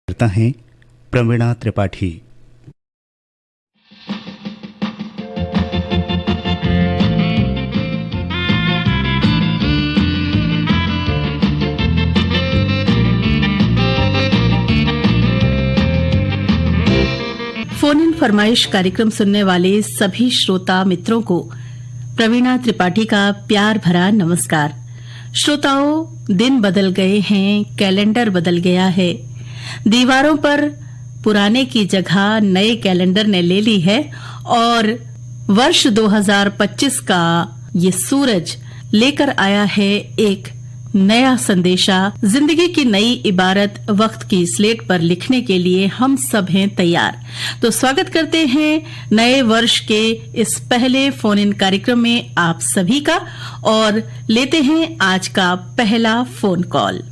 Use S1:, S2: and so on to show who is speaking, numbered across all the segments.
S1: करता है प्रवीणा Tripathi.
S2: Phone in फरमाइश कार्यक्रम सुनने वाले सभी श्रोता मित्रों को प्रवीणा त्रिपाठी का प्यार भरा नमस्कार। श्रोताओं, दिन बदल गए हैं, कैलेंडर बदल गया है। दीवारों पर पुराने की जगह नए कैलेंडर ने ले ली है और वर्ष 2025 का ये सूरज लेकर आया है एक नया संदेशा। जिंदगी की नई इबारत वक्त की स्लेट पर लिखने के लिए हम सब हैं तैयार। तो स्वागत करते हैं नए वर्ष के इस पहले फोन इन कार्यक्रम में आप सभी का और लेते हैं आज का पहला phone call.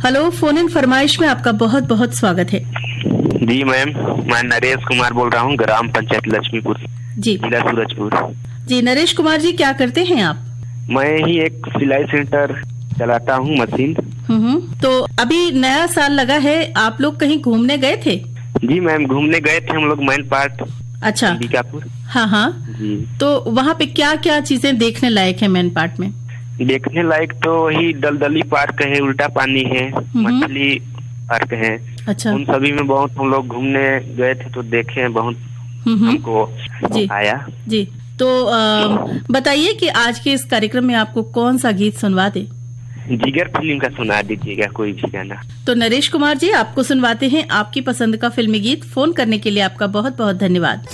S2: Hello, phone in फरमाइश में आपका बहुत बहुत स्वागत है।
S3: जी मैम, मैं नरेश कुमार बोल रहा हूँ, ग्राम पंचायत लक्ष्मीपुर,
S2: जी,
S3: जिला सूरजपुर।
S2: जी नरेश कुमार जी, क्या करते हैं आप?
S3: मैं ही एक सिलाई सेंटर चलाता हूँ, मशीन।
S2: तो अभी नया साल लगा है, आप लोग कहीं घूमने गए थे?
S3: जी मैम, घूमने गए थे हम लोग मैन पार्क।
S2: अच्छा,
S3: अंबिकापुर।
S2: हाँ
S3: जी।
S2: तो वहाँ पे क्या क्या चीजें देखने लायक है मैन पार्क में?
S3: देखने लायक तो वही दलदली पार्क है, उल्टा पानी है, मछली पार्क है।
S2: अच्छा,
S3: उन सभी में बहुत हम लोग घूमने गए थे तो देखे, बहुत हमको
S2: जी
S3: आया।
S2: जी। तो बताइए कि आज के इस कार्यक्रम में आपको कौन सा गीत सुनवा दे?
S3: जिगर फिल्म का सुना दीजिएगा, कोई भी गाना।
S2: तो नरेश कुमार जी, आपको सुनवाते हैं आपकी पसंद का फिल्मी गीत। फोन करने के लिए आपका बहुत बहुत धन्यवाद।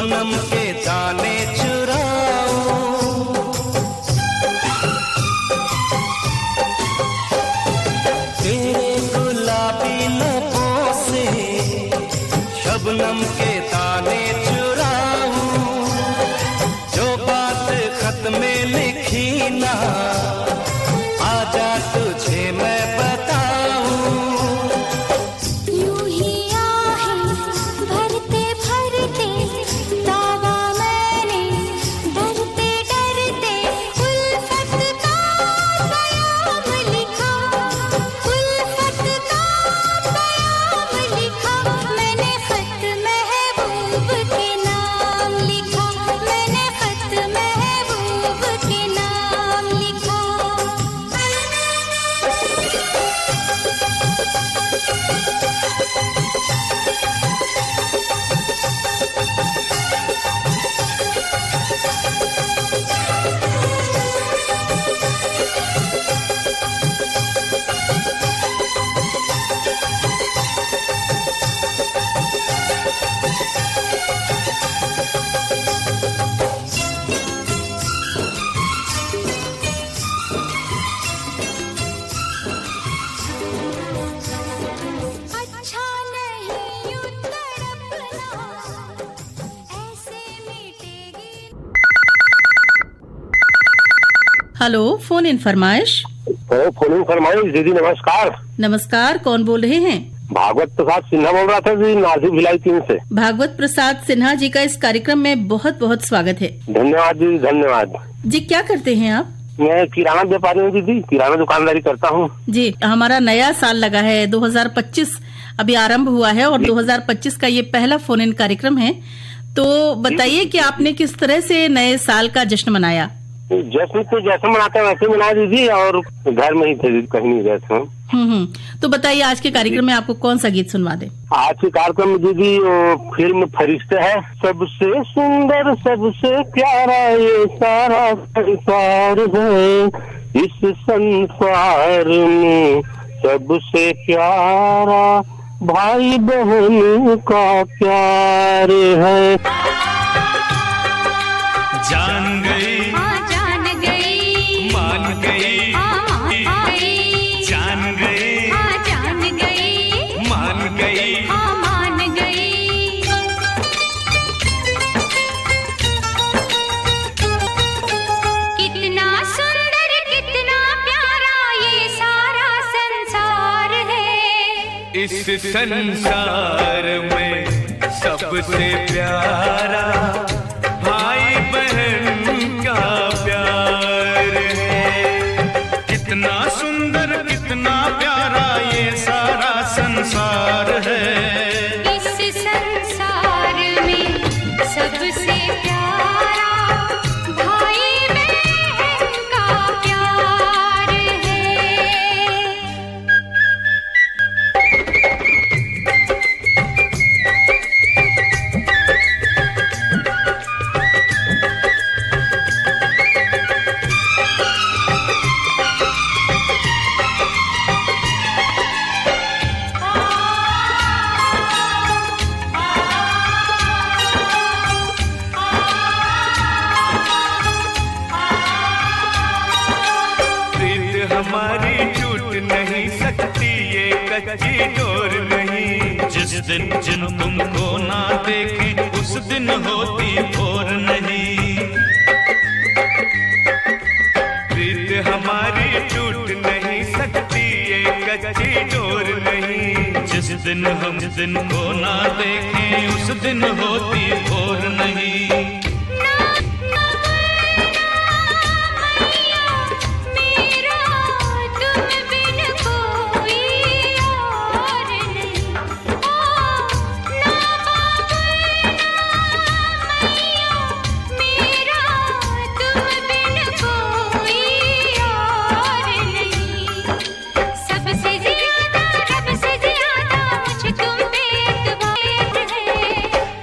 S4: शबनम के दाने चुराऊं, तेरे गुलाबी लबों से शबनम के दाने चुराऊं, जो बात खत में लिखी ना आजा तुझे मैं बताऊं।
S5: यूं ही आहें भरते भरते दावा मैंने डरते डरते उल्फत का बयाम लिखा, उल्फत का बयाम लिखा, मैंने खत महबूब के नाम लिखा, मैंने खत महबूब के नाम लिखा। अच्छा नहीं यूं तड़पना, ऐसे मिटेगी।
S2: हेलो, फोन इन फरमाइश।
S6: फोन फरमाइश। दीदी नमस्कार।
S2: नमस्कार, कौन बोल रहे हैं?
S6: भागवत प्रसाद सिन्हा बोल रहा था जी, नासिक भिलाई 3 से।
S2: भागवत प्रसाद सिन्हा जी का इस कार्यक्रम में बहुत बहुत स्वागत है।
S6: धन्यवाद जी, धन्यवाद
S2: जी, क्या करते हैं आप?
S6: मैं किराना व्यापारी हूँ दीदी, किराना दुकानदारी करता हूँ।
S2: जी, हमारा नया साल लगा है, 2025 अभी आरंभ हुआ है और 2025 का ये पहला फोन इन कार्यक्रम है। तो बताइए कि आपने किस तरह से नए साल का जश्न मनाया?
S6: जश्न तो जैसे मनाते हैं वैसे मनाया दीदी, और घर में ही थे दीदी, कहीं नहीं गए थे।
S2: तो बताइए आज के कार्यक्रम में आपको कौन सा गीत सुनवा दे?
S6: आज के कार्यक्रम में दीदी वो फिल्म फरिश्ते है। सबसे सुंदर सबसे प्यारा ये सारा संसार है, इस संसार में सबसे प्यारा भाई बहन का प्यार है।
S4: जान गई,
S5: जान गई,
S4: मान गई,
S5: मान गई,
S4: जान गई,
S5: जान गई,
S4: मान गई।
S5: मान गई। कितना सुंदर कितना प्यारा ये सारा संसार है,
S4: इस संसार में सबसे प्यारा भाई बहन का प्यार है। कितना सुंदर कितना प्यारा ये सारा संसार है,
S5: इस संसार में सबसे प्यारा भाई बहन का प्यार है।
S4: प्रीत हमारी टूट नहीं सकती ये कच्ची डोर नहीं, जिस दिन जिन तुमको ना देखे उस दिन होती भोर नहीं। प्रीत हमारी टूट नहीं सकती ये कच्ची डोर नहीं, जिस दिन हम दिन को ना देखें उस दिन होती भोर नहीं।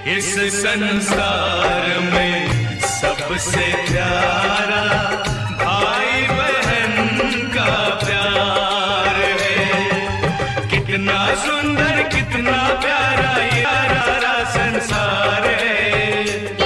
S4: इस संसार में सबसे प्यारा भाई बहन का प्यार है। कितना सुंदर कितना प्यारा ये सारा संसार है।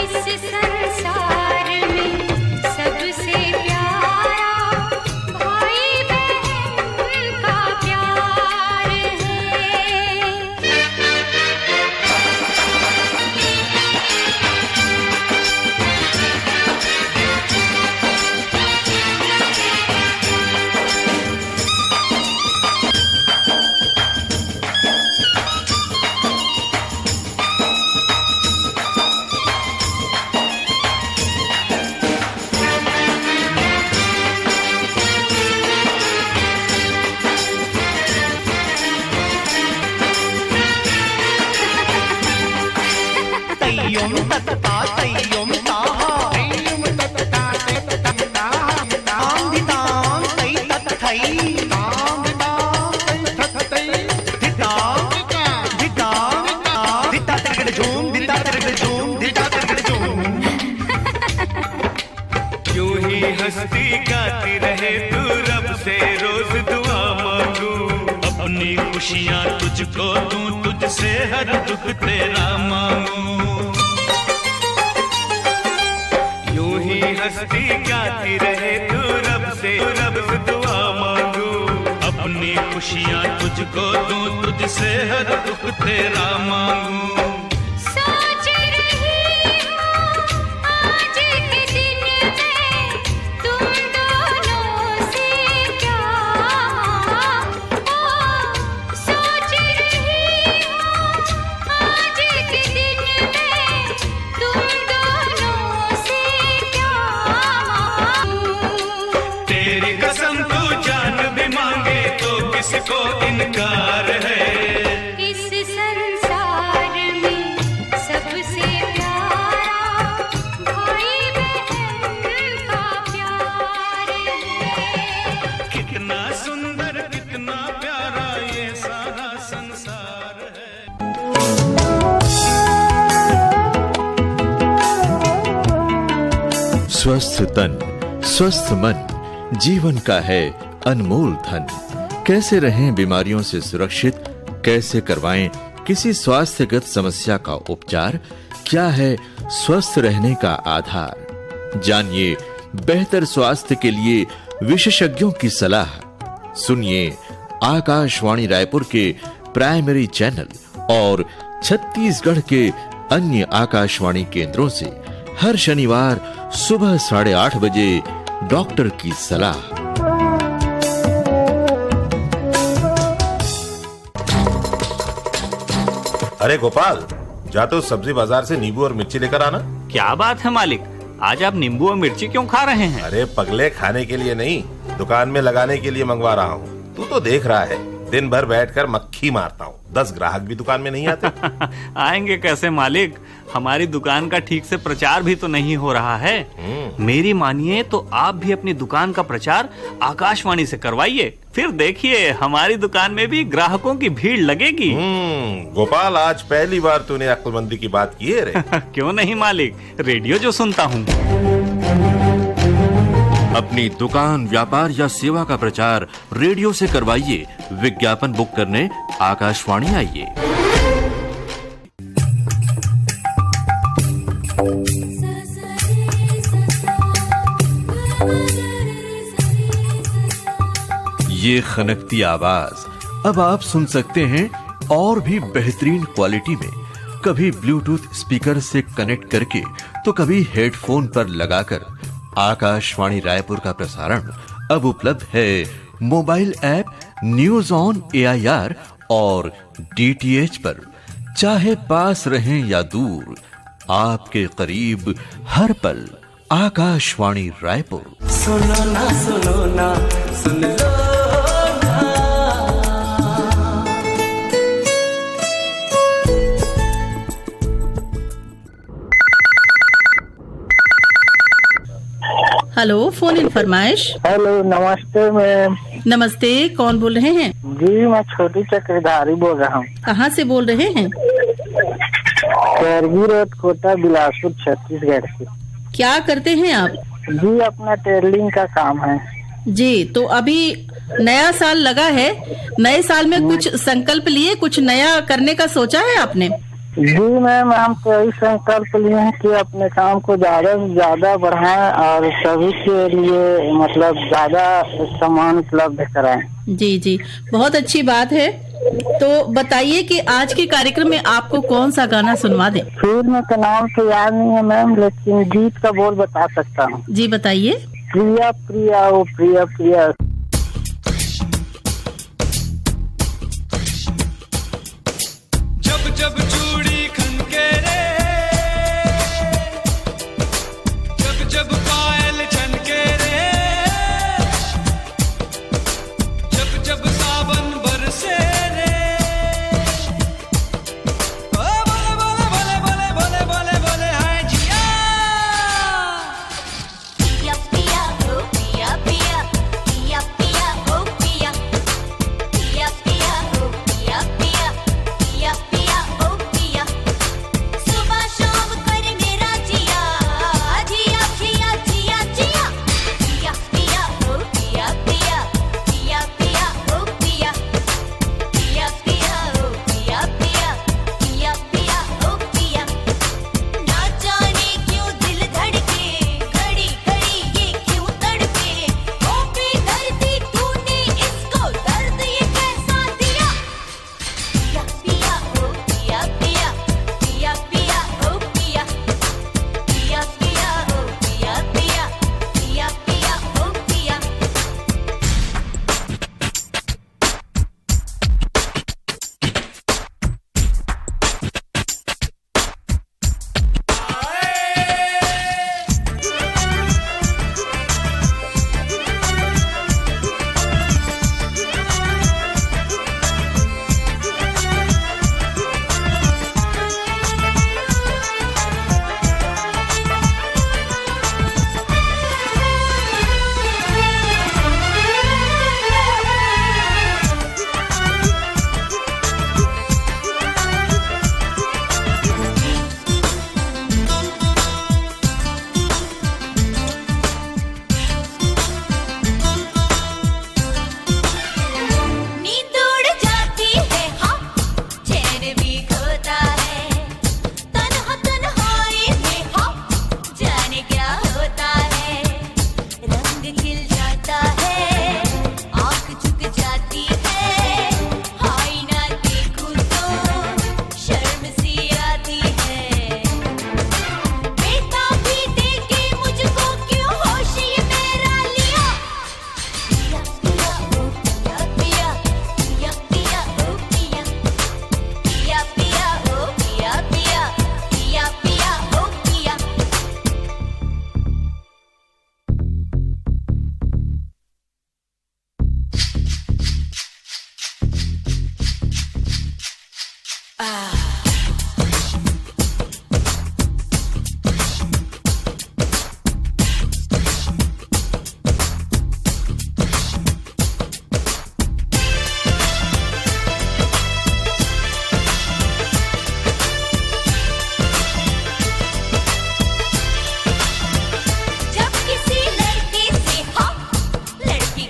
S7: तैय्युम तत्ता तैय्युम ताहा तैय्युम तत्ता तत्ता ताम धिताम तै तत्थै ताम धिताम तै तत्थै धिताम धिताम धिता तिरगड़ झूम धिता तिरगड़ झूम धिता तिरगड़ झूम।
S4: यूं ही हंसती गाती रहे तू रब से रोज दुआ मांगू, अपनी खुशियाँ तुझको दूं, तुझसे हर दुख तेरा मांगू। यूं ही हंसती गाती रहे तू रब से दुआ मांगू, अपनी खुशियाँ तुझको दूं, तुझसे हर दुख तेरा मांगू।
S5: सोच रही हूँ आज के दिन में तुम दोनों से क्या, सोच रही हूँ आज के दिन में तुम दोनों से क्या मांगूं।
S4: तेरी कसम तू जान भी मांगे तो किसको इनकार है।
S5: इस संसार में सबसे प्यारा भाई बहन का प्यार है।
S4: कितना सुंदर कितना प्यारा ये सारा संसार है।
S8: स्वस्थ तन स्वस्थ मन जीवन का है अनमोल धन। कैसे रहें बीमारियों से सुरक्षित, कैसे करवाएं किसी स्वास्थ्यगत समस्या का उपचार, क्या है स्वस्थ रहने का आधार। जानिए बेहतर स्वास्थ्य के लिए विशेषज्ञों की सलाह। सुनिए आकाशवाणी रायपुर के प्राइमरी चैनल और छत्तीसगढ़ के अन्य आकाशवाणी केंद्रों से हर शनिवार सुबह 8:30 बजे डॉक्टर की सलाह।
S9: अरे गोपाल, जा तो सब्जी बाजार से नींबू और मिर्ची लेकर आना।
S10: क्या बात है मालिक, आज आप नींबू और मिर्ची क्यों खा रहे हैं?
S9: अरे पगले, खाने के लिए नहीं, दुकान में लगाने के लिए मंगवा रहा हूँ। तू तो देख रहा है, दिन भर बैठकर मक्खी मारता हूँ, 10 ग्राहक भी दुकान में नहीं आते।
S10: आएंगे कैसे मालिक, हमारी दुकान का ठीक से प्रचार भी तो नहीं हो रहा है। मेरी मानिए तो आप भी अपनी दुकान का प्रचार आकाशवाणी से करवाइए, फिर देखिए हमारी दुकान में भी ग्राहकों की भीड़ लगेगी।
S9: गोपाल, आज पहली बार तूने अक्लमंदी की बात की है रे।
S10: क्यों नहीं मालिक, रेडियो जो सुनता हूँ।
S8: अपनी दुकान, व्यापार या सेवा का प्रचार रेडियो से करवाइए। विज्ञापन बुक करने आकाशवाणी आइए। ये खनकती आवाज अब आप सुन सकते हैं और भी बेहतरीन क्वालिटी में, कभी ब्लूटूथ स्पीकर से कनेक्ट करके तो कभी हेडफोन पर लगाकर। आकाशवाणी रायपुर का प्रसारण अब उपलब्ध है mobile app news on AIR और DTH पर। चाहे पास रहें या दूर, आपके करीब हर पल आकाशवाणी रायपुर।
S7: सुनो ना सुन लो ना।
S2: हेलो, फोन इन फरमाइश।
S6: हेलो, नमस्ते मैम।
S2: नमस्ते, कौन बोल रहे हैं?
S6: जी, मैं छोटी चक्रधारी बोल रहा हूँ।
S2: कहाँ से बोल रहे हैं?
S6: कैरगी रोड, कोटा, बिलासपुर, छत्तीसगढ़ से।
S2: क्या करते हैं आप?
S6: जी, अपना टेलरिंग का काम है।
S2: जी, तो अभी नया साल लगा है, नए साल में कुछ संकल्प लिए, कुछ नया करने का सोचा है आपने?
S6: जी मैम, हम तो यही संकल्प लिए हैं कि अपने काम को ज्यादा से ज्यादा बढ़ाएं और सभी के लिए मतलब ज्यादा सामान उपलब्ध कराएं।
S2: जी जी, बहुत अच्छी बात है। तो बताइए कि आज के कार्यक्रम में आपको कौन सा गाना सुनवा दें?
S6: फिल्म का नाम तो याद नहीं है मैम, लेकिन गीत का बोल बता सकता हूँ।
S2: जी बताइए।
S6: प्रिया प्रिया ओ प्रिया प्रिया।
S4: जब जब चूड़ी खनके रे, जब जब पायल छनके रे, जब जब सावन बरसे रे, ओ बोले बोले बोले बोले बोले बोले बोले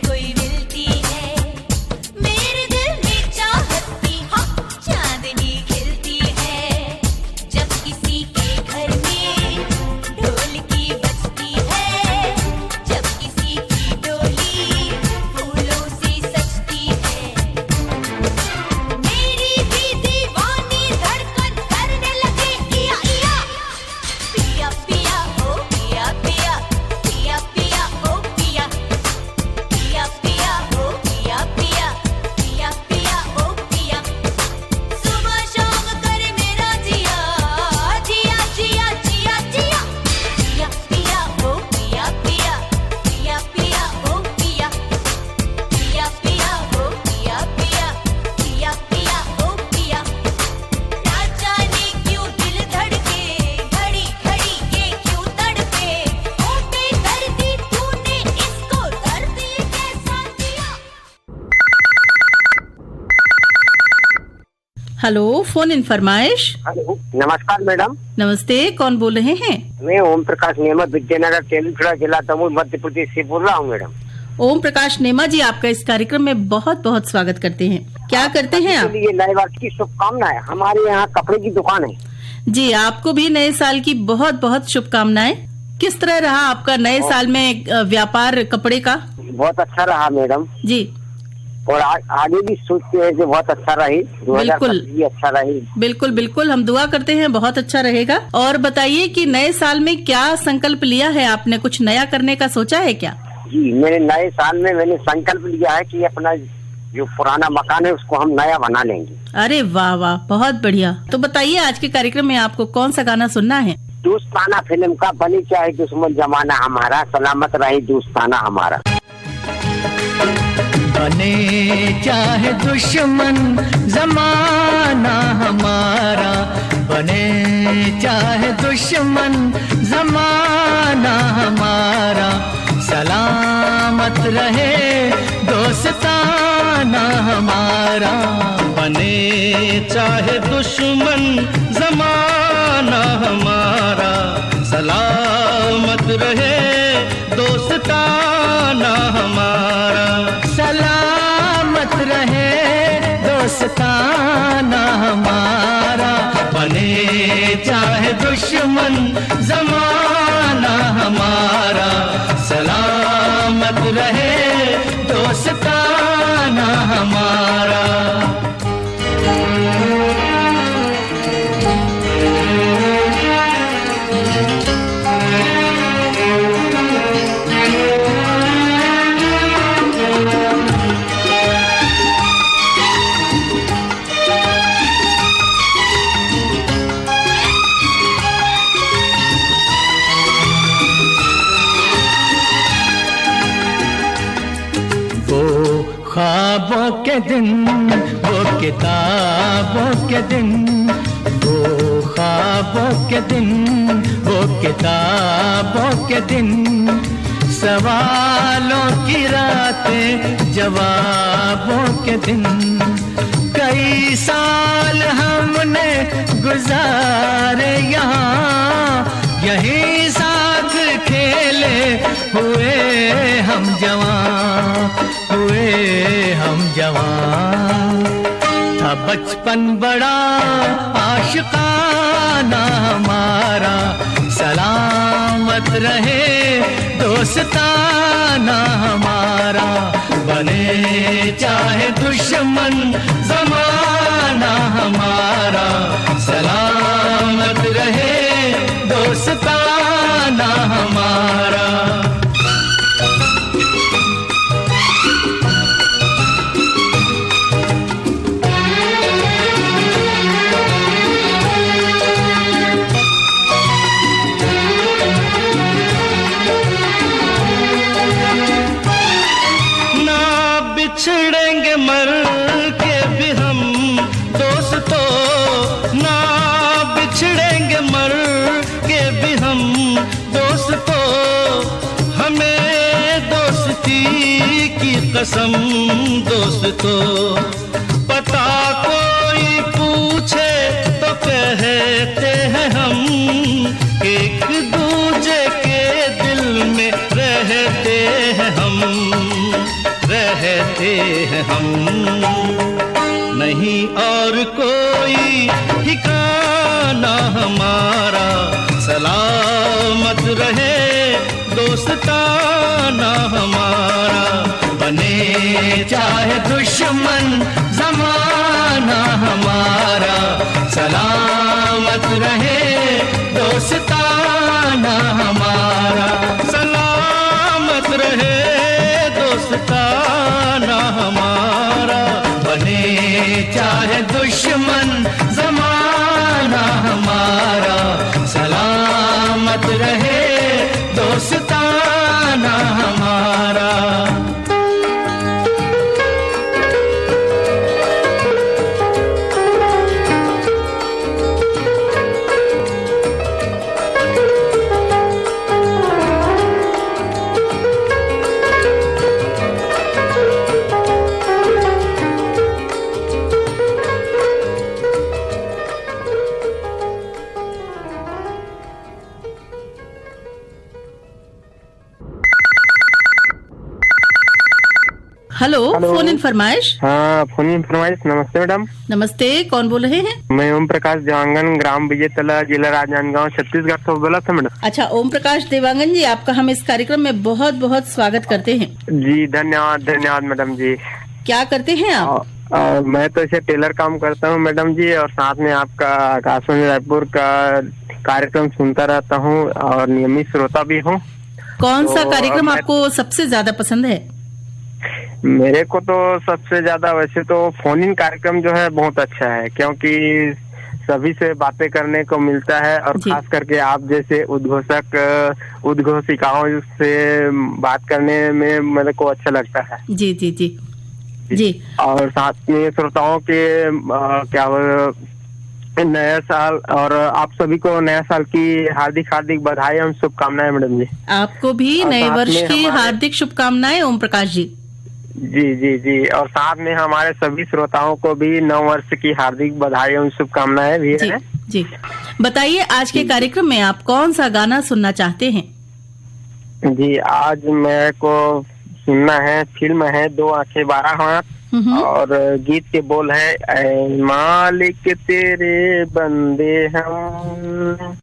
S5: कोई मिलती है, मेरे दिल में चाहत की हाँ चांदनी खिलती है। जब किसी के घर में ढोलकी बजती है, जब किसी की डोली फूलों से सजती है, मेरी भी दीवानी धड़कन करने लगे इया इया। पिया पिया ओ पिया पिया, पिया पिया ओ पिया, पिया पिया ओ पिया पिया, पिया पिया ओ पिया। सुबह शाम करे मेरा जिया जिया जिया जिया जिया। पिया पिया ओ पिया पिया, पिया पिया ओ पिया, पिया पिया ओ पिया पिया, पिया पिया ओ पिया। ना जाने क्यों दिल धड़के, घड़ी घड़ी ये क्यों तड़पे, होते दर्दी तूने इसको दर्दी कैसा दिया।
S2: हेलो, फोन इन फरमाइश।
S6: हेलो, नमस्कार मैडम।
S2: नमस्ते, कौन बोल रहे हैं?
S6: मैं ओम प्रकाश नेमा विद्यानगर तेलुगुड़ा जिला दमोह मध्य प्रदेश से बोल रहा हूँ मैडम।
S2: ओम प्रकाश नेमा जी, आपका इस कार्यक्रम में बहुत बहुत स्वागत करते हैं। क्या करते हैं आप?
S6: ये नए वर्ष की शुभकामनाएं। हमारे यहाँ कपड़े की दुकान है।
S2: जी, आपको भी नए साल की बहुत बहुत शुभकामनाएं। किस तरह रहा आपका नए साल में व्यापार कपड़े का?
S6: बहुत अच्छा रहा मैडम
S2: जी,
S6: और आगे भी सोचते हैं कि बहुत अच्छा रहे। 2025 भी अच्छा रहे।
S2: बिल्कुल बिल्कुल, हम दुआ करते हैं बहुत अच्छा रहेगा। और बताइए कि नए साल में क्या संकल्प लिया है आपने? कुछ नया करने का सोचा है क्या?
S6: जी, मेरे नए साल में मैंने संकल्प लिया है कि अपना जो पुराना मकान है उसको हम नया बना लेंगे।
S2: अरे वाह वाह, बहुत बढ़िया। तो बताइए, आज के कार्यक्रम में आपको कौन सा गाना सुनना है?
S6: दोस्ताना फिल्म का बनी चाहे दुश्मन जमाना हमारा, सलामत रहे दोस्ताना हमारा।
S7: बने चाहे दुश्मन जमाना हमारा, बने चाहे दुश्मन जमाना हमारा, सलामत रहे दोस्ताना हमारा।
S4: बने चाहे दुश्मन जमाना हमारा, सलामत रहे दोस्ताना हमारा,
S7: सलामत रहे दोस्ताना हमारा।
S4: बने चाहे दुश्मन जमाना हमारा, सलामत रहे दोस्ताना हमारा।
S7: ख्वाबों के दिन, वो किताबों के दिन, वो ख्वाबों के दिन, वो किताबों के दिन, सवालों की रातें जवाबों के दिन। कई साल हमने गुजारे यहाँ, यही साथ खेले हुए हम जवां, हुए हम जवां। था बचपन बड़ा आशिकाना हमारा, सलामत रहे दोस्ताना हमारा। बने चाहे दुश्मन जमाना हमारा, सलामत रहे दोस्ताना हमारा।
S4: बिछड़ेंगे मर के भी हम दोस्तों, ना बिछड़ेंगे मर के भी हम दोस्तों। हमें दोस्ती की कसम दोस्तों, पता कोई पूछे तो कहते हैं हम, एक दूजे के दिल में रहते हैं हम।
S7: रहते हैं हम, नहीं और कोई ठिकाना हमारा, सलामत रहे दोस्ताना हमारा, बने चाहे दुश्मन जमाना हमारा, सलामत रहे दोस्ताना हमारा, सलामत रहे दोस्ताना हमारा, बने चाहे दुश्मन जमाना हमारा, सलामत रहे दोस्ताना हमारा।
S2: हेलो, फोन इन फरमाइश।
S6: हाँ, फोन इन फरमाइश। नमस्ते मैडम।
S2: नमस्ते, कौन बोल रहे हैं?
S6: मैं ओम प्रकाश देवांगन, ग्राम विजयतला, जिला राजनांदगांव, छत्तीसगढ़ से बोला था मैडम।
S2: अच्छा, ओम प्रकाश देवांगन जी, आपका हम इस कार्यक्रम में बहुत बहुत स्वागत करते हैं।
S6: जी धन्यवाद, धन्यवाद मैडम जी।
S2: क्या करते हैं आप?
S6: मैं तो ऐसे टेलर काम करता हूँ मैडम जी, और साथ में आपका आकाशवाणी रायपुर का कार्यक्रम सुनता रहता हूँ और नियमित श्रोता भी हूँ।
S2: कौन सा
S6: तो
S2: कार्यक्रम आपको सबसे ज्यादा पसंद है?
S6: मेरे को तो सबसे ज्यादा वैसे तो फोन इन कार्यक्रम जो है बहुत अच्छा है, क्योंकि सभी से बातें करने को मिलता है, और खास करके आप जैसे उद्घोषिकाओं से बात करने में मेरे को अच्छा लगता है।
S2: जी जी जी जी।
S6: और साथ में श्रोताओं के क्या नया साल, और आप सभी को नया साल की हार्दिक हार्दिक बधाई और शुभकामनाएं मैडम जी।
S2: आपको भी नए वर्ष की हार्दिक शुभकामनाएं ओम प्रकाश जी।
S6: जी जी जी। और साथ में हमारे सभी श्रोताओं को भी नव वर्ष की हार्दिक बधाई और शुभकामनाएं भी है।
S2: जी, बताइए आज के कार्यक्रम में आप कौन सा गाना सुनना चाहते हैं?
S6: जी, आज मेरे को सुनना है, फिल्म है 2 आंखें 12 हाथ, और गीत के बोल है, ऐ मालिक तेरे बंदे हम।